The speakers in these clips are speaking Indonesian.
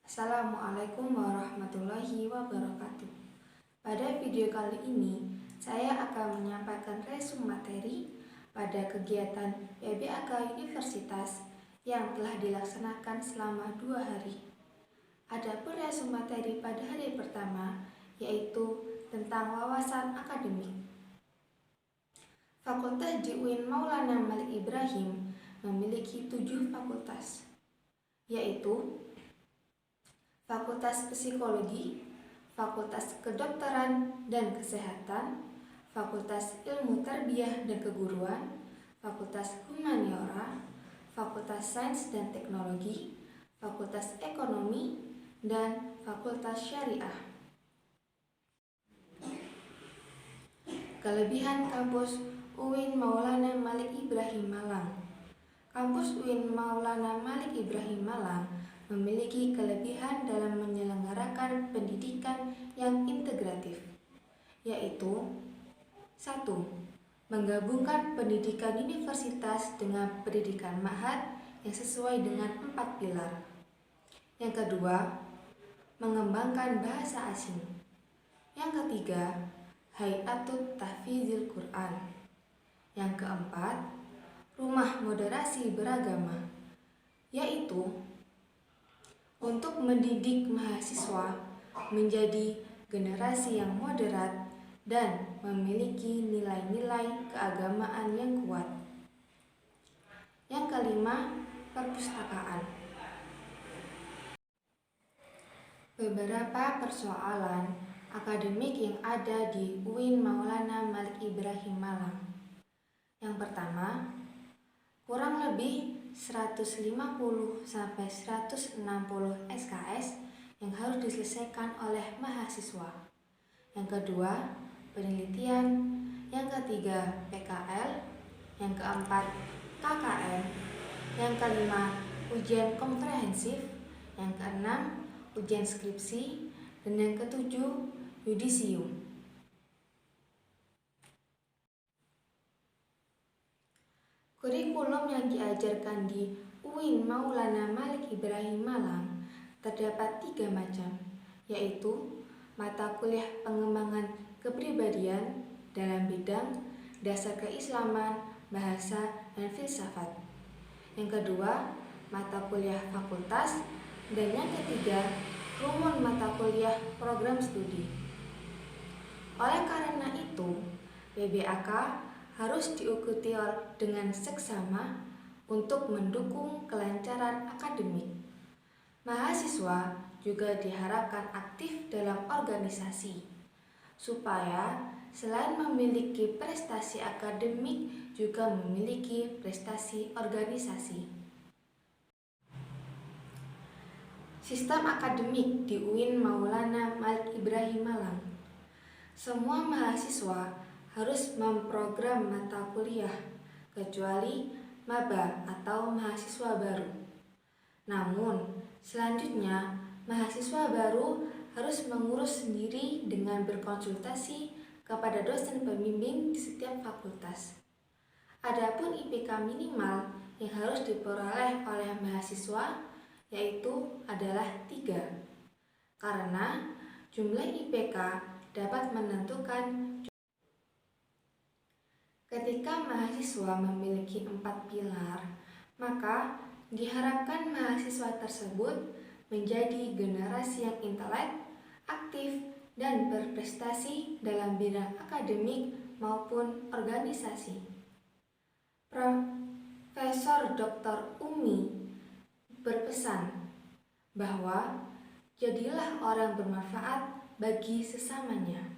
Assalamualaikum warahmatullahi wabarakatuh. Pada video kali ini, saya akan menyampaikan resume materi pada kegiatan PBAK Universitas yang telah dilaksanakan selama 2 hari. Adapun resume materi pada hari pertama, yaitu tentang wawasan akademik. Fakultas di UIN Maulana Malik Ibrahim memiliki 7 fakultas, yaitu Fakultas Psikologi, Fakultas Kedokteran dan Kesehatan, Fakultas Ilmu Tarbiyah dan Keguruan, Fakultas Humaniora, Fakultas Sains dan Teknologi, Fakultas Ekonomi, dan Fakultas Syariah. Kelebihan kampus UIN Maulana Malik Ibrahim Malang. Kampus UIN Maulana Malik Ibrahim Malang memiliki kelebihan dalam menyelenggarakan pendidikan yang integratif, yaitu 1. Menggabungkan pendidikan universitas dengan pendidikan ma'had yang sesuai dengan 4 pilar. Yang kedua, mengembangkan bahasa asing. Yang ketiga, Hay'atut Tahfidzil Quran. Yang keempat, rumah moderasi beragama, yaitu untuk mendidik mahasiswa menjadi generasi yang moderat dan memiliki nilai-nilai keagamaan yang kuat. Yang kelima, perpustakaan. Beberapa persoalan akademik yang ada di UIN Maulana Malik Ibrahim Malang. Yang pertama, kurang lebih 150 sampai 160 SKS yang harus diselesaikan oleh mahasiswa. Yang kedua, penelitian. Yang ketiga, PKL. Yang keempat, KKN. Yang kelima, ujian komprehensif. Yang keenam, ujian skripsi. Dan yang ketujuh, yudisium. Kurikulum yang diajarkan di UIN Maulana Malik Ibrahim Malang terdapat 3 macam, yaitu mata kuliah pengembangan kepribadian dalam bidang dasar keislaman, bahasa, dan filsafat. Yang kedua, mata kuliah fakultas. Dan yang ketiga, rumun mata kuliah program studi. Oleh karena itu, PBAK harus diikuti dengan seksama untuk mendukung kelancaran akademik. Mahasiswa juga diharapkan aktif dalam organisasi, supaya selain memiliki prestasi akademik juga memiliki prestasi organisasi. Sistem akademik di UIN Maulana Malik Ibrahim Malang. Semua mahasiswa harus memprogram mata kuliah, kecuali maba atau mahasiswa baru. Namun, selanjutnya mahasiswa baru harus mengurus sendiri dengan berkonsultasi kepada dosen pembimbing di setiap fakultas. Adapun IPK minimal yang harus diperoleh oleh mahasiswa yaitu adalah 3, karena jumlah IPK dapat menentukan. Ketika mahasiswa memiliki 4 pilar, maka diharapkan mahasiswa tersebut menjadi generasi yang intelek, aktif, dan berprestasi dalam bidang akademik maupun organisasi. Profesor Dr. Umi berpesan bahwa jadilah orang bermanfaat bagi sesamanya.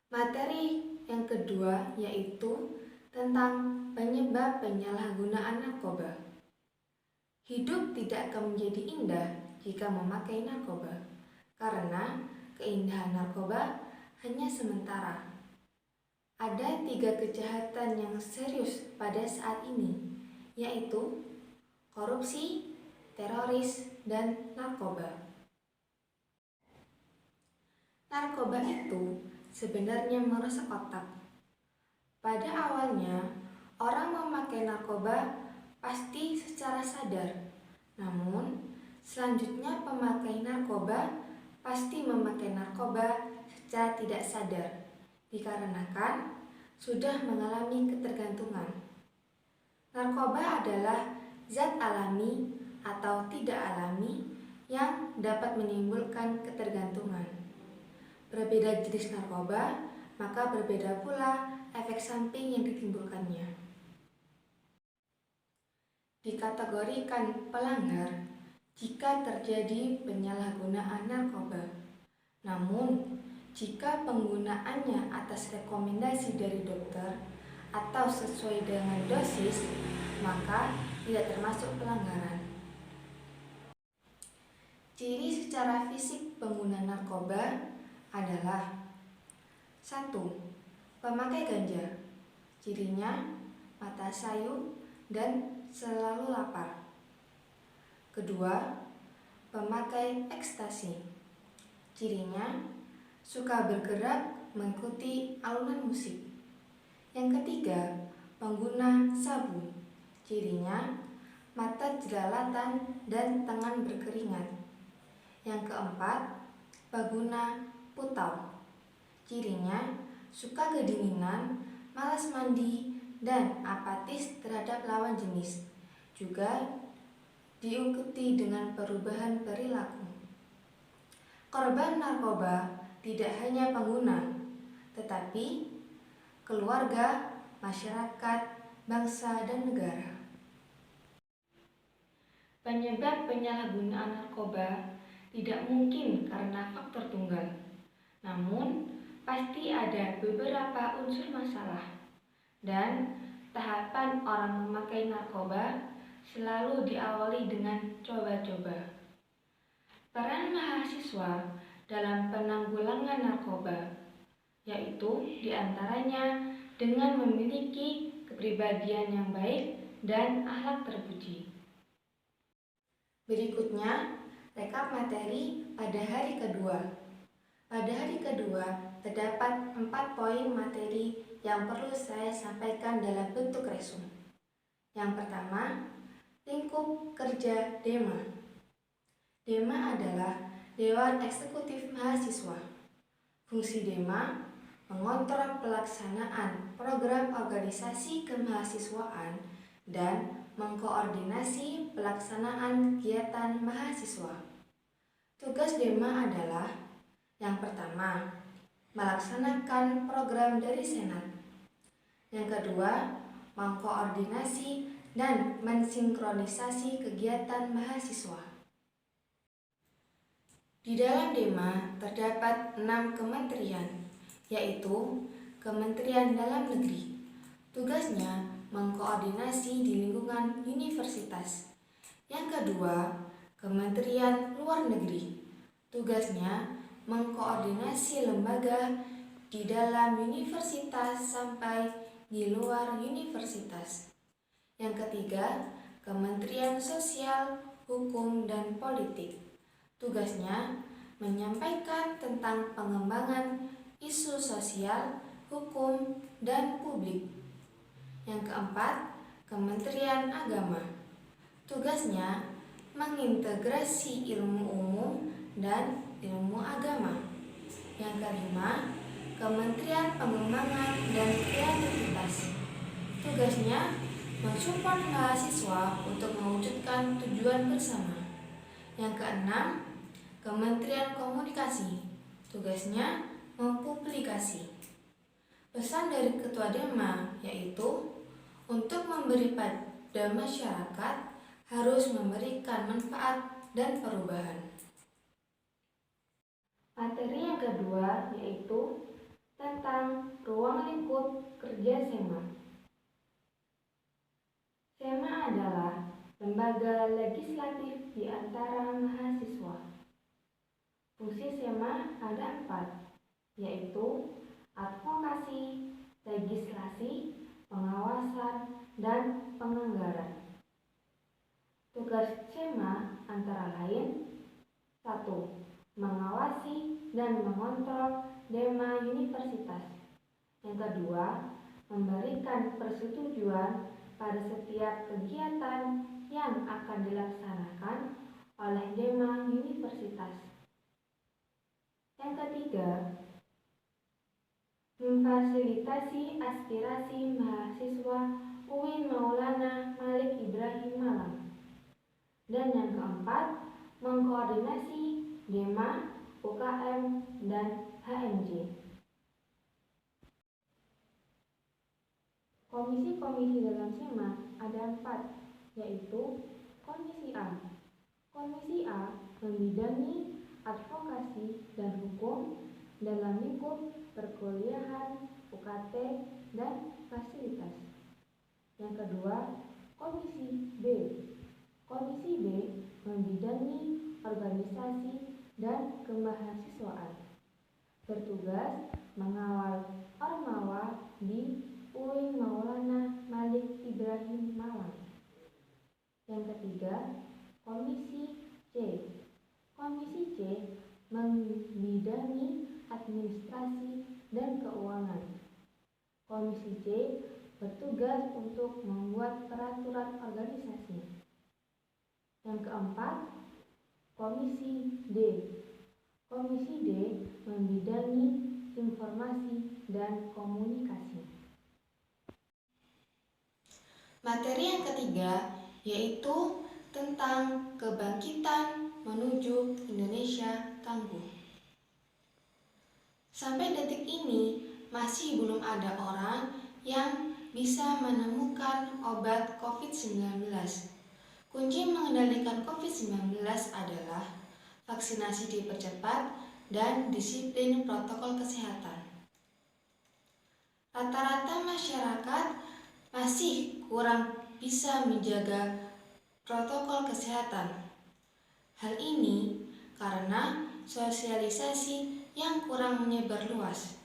Materi yang kedua yaitu tentang penyebab penyalahgunaan narkoba. Hidup tidak akan menjadi indah jika memakai narkoba, karena keindahan narkoba hanya sementara. Ada 3 kejahatan yang serius pada saat ini, yaitu korupsi, teroris, dan narkoba. Narkoba itu sebenarnya merusak otak. Pada awalnya, orang memakai narkoba pasti secara sadar, Namun, selanjutnya pemakai narkoba pasti memakai narkoba secara tidak sadar, dikarenakan sudah mengalami ketergantungan. Narkoba adalah zat alami atau tidak alami yang dapat menimbulkan ketergantungan. Berbeda jenis narkoba, maka berbeda pula efek samping yang ditimbulkannya. Dikategorikan pelanggar jika terjadi penyalahgunaan narkoba. Namun, jika penggunaannya atas rekomendasi dari dokter atau sesuai dengan dosis, maka tidak termasuk pelanggaran. Ciri secara fisik pengguna narkoba adalah 1. Pemakai ganja. Cirinya mata sayu dan selalu lapar. Kedua, pemakai ekstasi. Cirinya suka bergerak mengikuti alunan musik. Yang ketiga, pengguna sabu. Cirinya mata jelalatan dan tangan berkeringat. Yang keempat, pengguna putau. Cirinya suka kedinginan, malas mandi, dan apatis terhadap lawan jenis. Juga diikuti dengan perubahan perilaku. Korban narkoba tidak hanya pengguna, tetapi keluarga, masyarakat, bangsa, dan negara. Penyebab penyalahgunaan narkoba tidak mungkin karena faktor tunggal. Namun, pasti ada beberapa unsur masalah. Dan tahapan orang memakai narkoba selalu diawali dengan coba-coba. Peran mahasiswa dalam penanggulangan narkoba, yaitu diantaranya dengan memiliki kepribadian yang baik dan akhlak terpuji. Berikutnya, rekap materi pada hari kedua. Pada hari kedua, terdapat 4 poin materi yang perlu saya sampaikan dalam bentuk resum. Yang pertama, lingkup kerja DEMA. DEMA adalah Dewan Eksekutif Mahasiswa. Fungsi DEMA mengontrol pelaksanaan program organisasi kemahasiswaan dan mengkoordinasi pelaksanaan kegiatan mahasiswa. Tugas DEMA adalah yang pertama, melaksanakan program dari Senat. Yang kedua, mengkoordinasi dan mensinkronisasi kegiatan mahasiswa. Di dalam DEMA terdapat 6 kementerian, yaitu Kementerian Dalam Negeri. Tugasnya mengkoordinasi di lingkungan universitas. Yang kedua, Kementerian Luar Negeri. Tugasnya mengkoordinasi lembaga di dalam universitas sampai di luar universitas. Yang ketiga, Kementerian Sosial, Hukum, dan Politik. Tugasnya menyampaikan tentang pengembangan isu sosial, hukum, dan publik. Yang keempat, Kementerian Agama. Tugasnya mengintegrasi ilmu umum dan ilmu agama. Yang kelima, Kementerian Pengembangan dan Kreativitas. Tugasnya mensupport mahasiswa untuk mewujudkan tujuan bersama. Yang keenam, Kementerian Komunikasi. Tugasnya mempublikasi. Pesan dari Ketua DEMA yaitu untuk memberi pada masyarakat harus memberikan manfaat dan perubahan. Materi yang kedua yaitu tentang ruang lingkup kerja SEMA. SEMA adalah lembaga legislatif di antara mahasiswa. Fungsi SEMA ada 4, yaitu advokasi, legislasi, pengawasan, dan penganggaran. Tugas SEMA antara lain 1. Mengawasi dan mengontrol DEMA Universitas. Yang kedua, memberikan persetujuan pada setiap kegiatan yang akan dilaksanakan Yang ketiga, memfasilitasi aspirasi mahasiswa UIN Maulana Malik Ibrahim Malang. Dan yang keempat, mengkoordinasi DEMA, UKM, dan HMJ. Komisi-komisi dalam SEMAT ada 4, yaitu Komisi A. Komisi A membidangi advokasi dan hukum dalam lingkup perkuliahan, UKT, dan fasilitas. Yang kedua, Komisi B. Komisi B membidangi organisasi dan kemahasiswaan, bertugas mengawal ormawa di UIN Maulana Malik Ibrahim Malang. Yang ketiga, Komisi C. Komisi C membidangi administrasi dan keuangan. Komisi C bertugas untuk membuat peraturan organisasi. Yang keempat, Komisi D. Komisi D membidangi informasi dan komunikasi. Materi yang ketiga yaitu tentang kebangkitan menuju Indonesia tangguh. Sampai detik ini masih belum ada orang yang bisa menemukan obat COVID-19. Kunci mengendalikan COVID-19 adalah vaksinasi dipercepat dan disiplin protokol kesehatan. Rata-rata masyarakat masih kurang bisa menjaga protokol kesehatan. Hal ini karena sosialisasi yang kurang menyebar luas.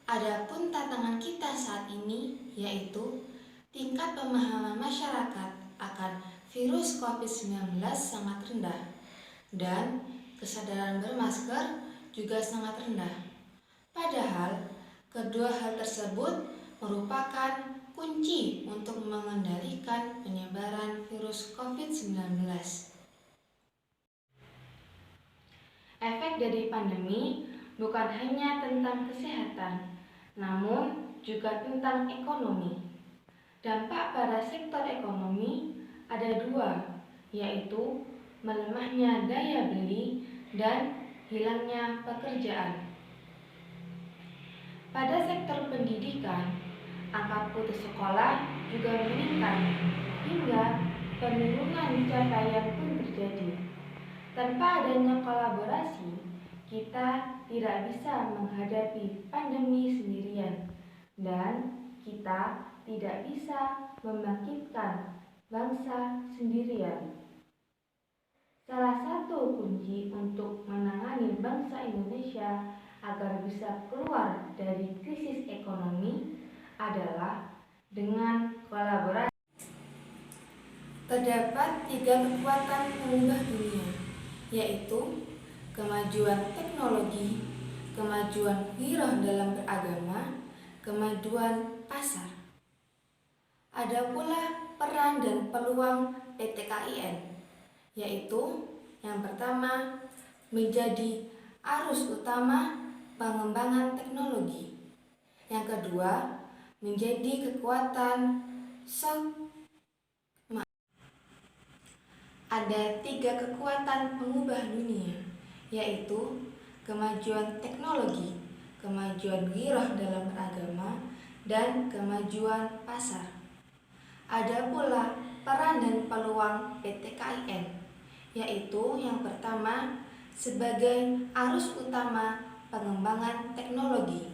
Adapun tantangan kita saat ini yaitu tingkat pemahaman masyarakat akan virus COVID-19 sangat rendah dan kesadaran bermasker juga sangat rendah. Padahal kedua hal tersebut merupakan kunci untuk mengendalikan penyebaran virus COVID-19. Efek dari pandemi bukan hanya tentang kesehatan, namun juga tentang ekonomi. Dampak pada sektor ekonomi ada 2, yaitu melemahnya daya beli dan hilangnya pekerjaan. Pada sektor pendidikan, angka putus sekolah juga meningkat hingga penurunan capaian pun terjadi. Tanpa adanya kolaborasi, kita tidak bisa menghadapi pandemi sendirian dan kita tidak bisa membangkitkan bangsa sendirian. Salah satu kunci untuk menangani bangsa Indonesia agar bisa keluar dari krisis ekonomi adalah dengan kolaborasi. Terdapat 3 kekuatan pengubah dunia, yaitu kemajuan teknologi, kemajuan wirah dalam beragama, kemajuan pasar. Ada pula peran dan peluang PT KIN, yaitu yang pertama menjadi arus utama pengembangan teknologi. Yang kedua, menjadi kekuatan Ada 3 kekuatan pengubah dunia, yaitu kemajuan teknologi, kemajuan wirah dalam beragama, dan kemajuan pasar. Ada pula peran dan peluang PT KIN, yaitu yang pertama sebagai arus utama pengembangan teknologi.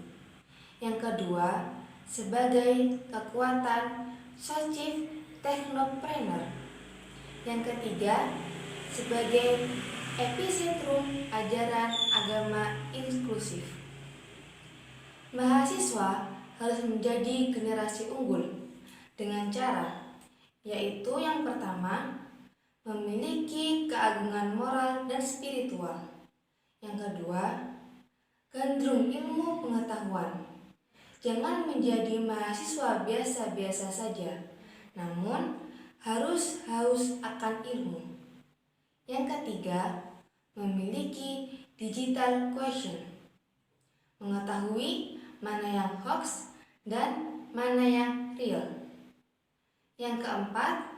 Yang kedua, sebagai kekuatan Chief Technopreneur. Yang ketiga, sebagai epicentrum ajaran agama inklusif. Mahasiswa harus menjadi generasi unggul dengan cara, yaitu yang pertama, memiliki keagungan moral dan spiritual. Yang kedua, gandrung ilmu pengetahuan. Jangan menjadi mahasiswa biasa-biasa saja, namun harus haus akan ilmu. Yang ketiga, memiliki digital quotient. mengetahui mana yang hoax dan mana yang real. Yang keempat,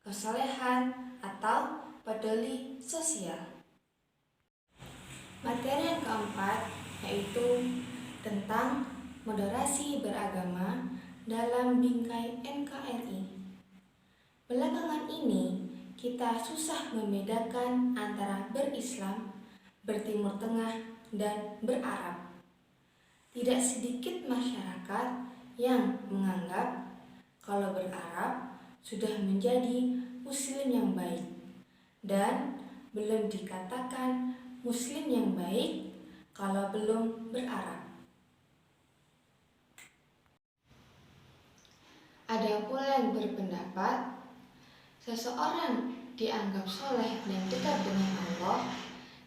kesolehan atau peduli sosial. Materi yang keempat yaitu tentang moderasi beragama dalam bingkai NKRI. Belakangan ini kita susah membedakan antara berislam, bertimur tengah, dan berarab. Tidak sedikit masyarakat yang menganggap kalau berarab sudah menjadi muslim yang baik dan belum dikatakan muslim yang baik kalau belum berarab. Ada pula yang berpendapat seseorang dianggap soleh dan dekat dengan Allah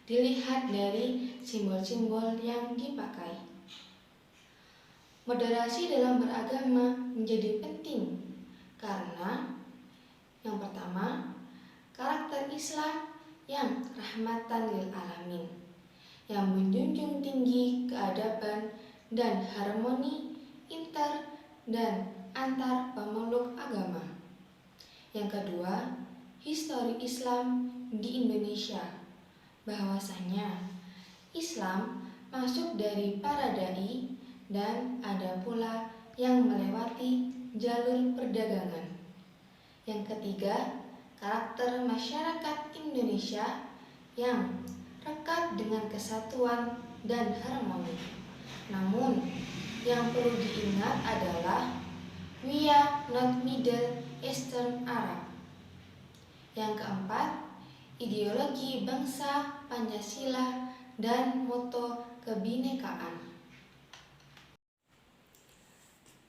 dilihat dari simbol-simbol yang dipakai. Moderasi dalam beragama menjadi penting karena yang pertama, karakter Islam yang rahmatan lil alamin, yang menjunjung tinggi keadaban dan harmoni inter dan antar pemeluk agama. Yang kedua, histori Islam di Indonesia, bahwasanya Islam masuk dari para dai dan ada pula yang melewati jalur perdagangan. Yang ketiga, karakter masyarakat Indonesia yang rekat dengan kesatuan dan harmoni. Namun, yang perlu diingat adalah we are not Middle Eastern Arab. Yang keempat, ideologi bangsa Pancasila dan moto kebinekaan.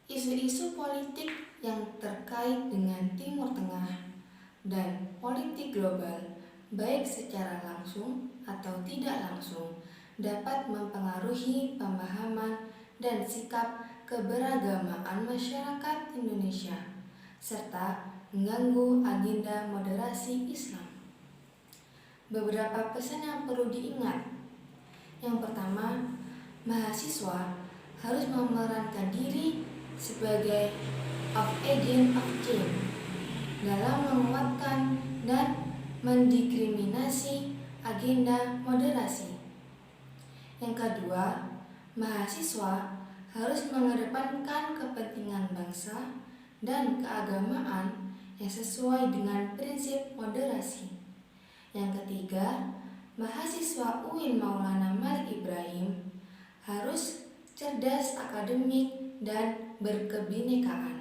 Isu-isu politik yang terkait dengan Timur Tengah dan politik global, baik secara langsung atau tidak langsung, dapat mempengaruhi pemahaman dan sikap keberagamaan masyarakat Indonesia, serta mengganggu agenda moderasi Islam. Beberapa pesan yang perlu diingat. Yang pertama, mahasiswa harus memerankan diri sebagai agent of change dalam menguatkan dan mendiskriminasi agenda moderasi. Yang kedua, mahasiswa harus mengedepankan kepentingan bangsa dan keagamaan yang sesuai dengan prinsip moderasi. Yang ketiga, mahasiswa UIN Maulana Malik Ibrahim harus cerdas akademik dan berkebinekaan.